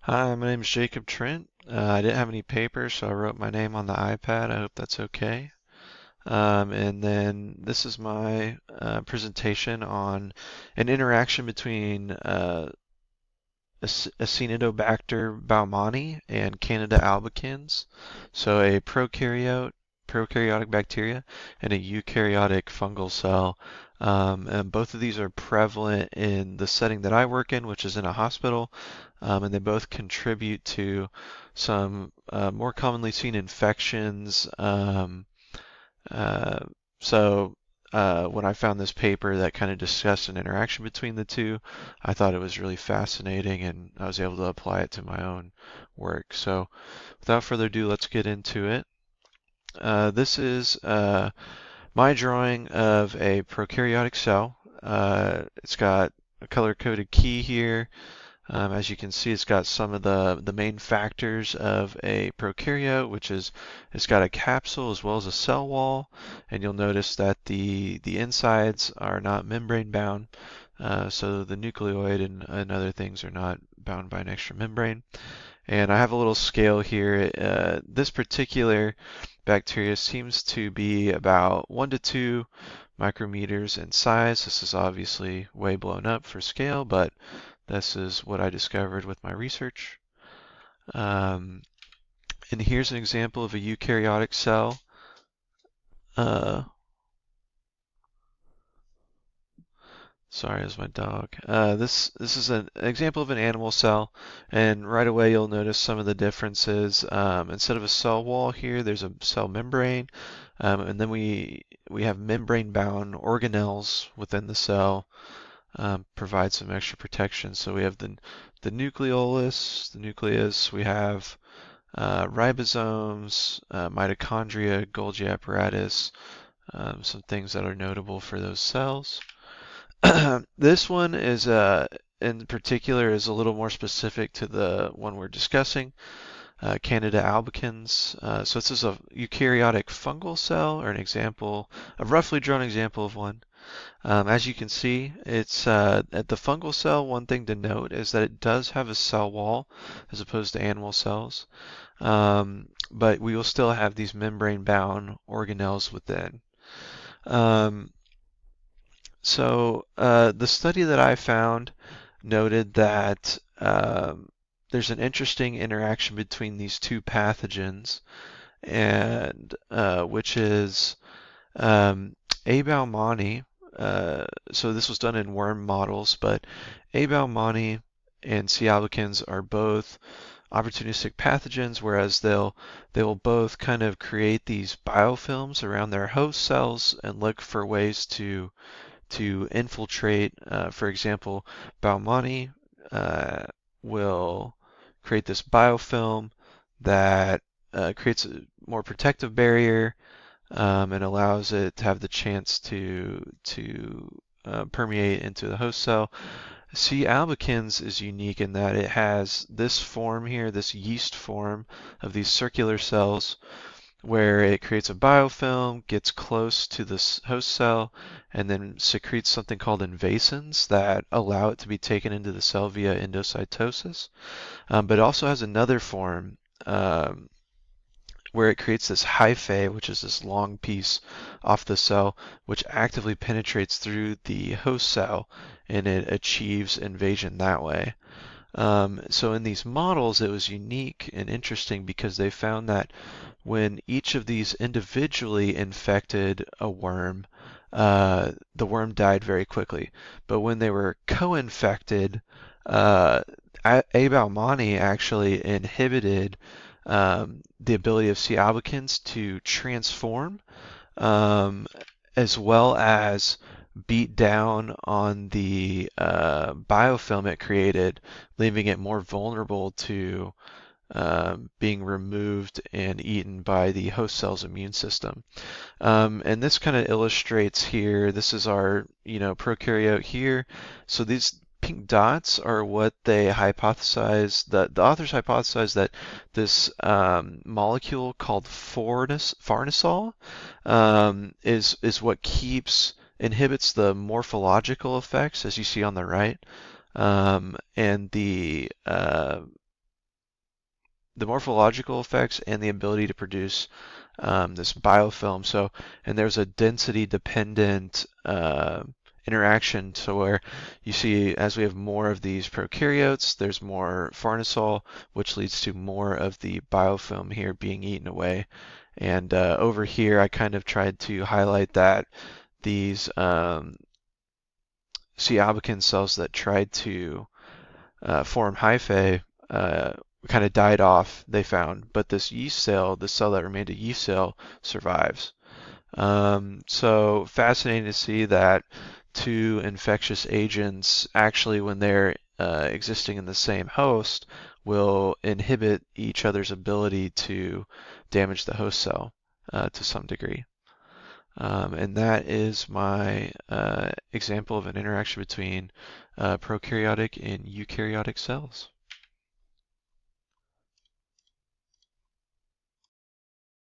Hi, my name is Jacob Trent. I didn't have any papers, so I wrote my name on the iPad. I hope that's okay. And then this is my presentation on an interaction between Acinetobacter baumannii and Candida albicans. So a prokaryotic bacteria, and a eukaryotic fungal cell. And both of these are prevalent in the setting that I work in, which is in a hospital, and they both contribute to some more commonly seen infections. Uh, so when I found this paper that kind of discussed an interaction between the two, I thought it was really fascinating and I was able to apply it to my own work. So without further ado, let's get into it. This is my drawing of a prokaryotic cell. It's got a color-coded key here. As you can see, it's got some of the main factors of a prokaryote, which is it's got a capsule as well as a cell wall, and you'll notice that the insides are not membrane bound, so the nucleoid and other things are not bound by an extra membrane. And I have a little scale here. This particular bacteria seems to be about 1 to 2 micrometers in size. This is obviously way blown up for scale, but this is what I discovered with my research. Um, and here's an example of a eukaryotic cell. Uh, Sorry, that's my dog. This is an example of an animal cell, and right away you'll notice some of the differences. Instead of a cell wall here, there's a cell membrane, and then we have membrane-bound organelles within the cell, provide some extra protection. So we have the nucleolus, the nucleus. We have ribosomes, mitochondria, Golgi apparatus, some things that are notable for those cells. This one is in particular is a little more specific to the one we're discussing, Candida albicans. So this is a eukaryotic fungal cell, or an example, a roughly drawn example of one. As you can see, it's at the fungal cell. One thing to note is that it does have a cell wall as opposed to animal cells, but we will still have these membrane-bound organelles within. Um, so the study that I found noted that there's an interesting interaction between these two pathogens, and which is A. Baumannii. So this was done in worm models, but A. Baumannii and C. albicans are both opportunistic pathogens, whereas they will both kind of create these biofilms around their host cells and look for ways to infiltrate. For example, Baumannii will create this biofilm that creates a more protective barrier, and allows it to have the chance to permeate into the host cell. C. albicans is unique in that it has this form here, this yeast form of these circular cells, where it creates a biofilm, gets close to this host cell, and then secretes something called invasins that allow it to be taken into the cell via endocytosis. But it also has another form, where it creates this hyphae, which is this long piece off the cell, which actively penetrates through the host cell, and it achieves invasion that way. So in these models, it was unique and interesting because they found that when each of these individually infected a worm, the worm died very quickly. But when they were co-infected, uh, Baumannii actually inhibited the ability of C. albicans to transform, um, as well as beat down on the biofilm it created, leaving it more vulnerable to being removed and eaten by the host cell's immune system. And this kind of illustrates here, this is our, prokaryote here. So these pink dots are what they hypothesized, the authors hypothesized that this molecule called farnesol is what inhibits the morphological effects, as you see on the right, and the the morphological effects and the ability to produce this biofilm. So, and there's a density dependent interaction, so where you see as we have more of these prokaryotes, there's more farnesyl, which leads to more of the biofilm here being eaten away. And over here, I kind of tried to highlight that these C. albicans cells that tried to form hyphae kind of died off, they found, but this yeast cell, the cell that remained a yeast cell, survives. So fascinating to see that two infectious agents actually, when they're existing in the same host, will inhibit each other's ability to damage the host cell to some degree. And that is my example of an interaction between prokaryotic and eukaryotic cells.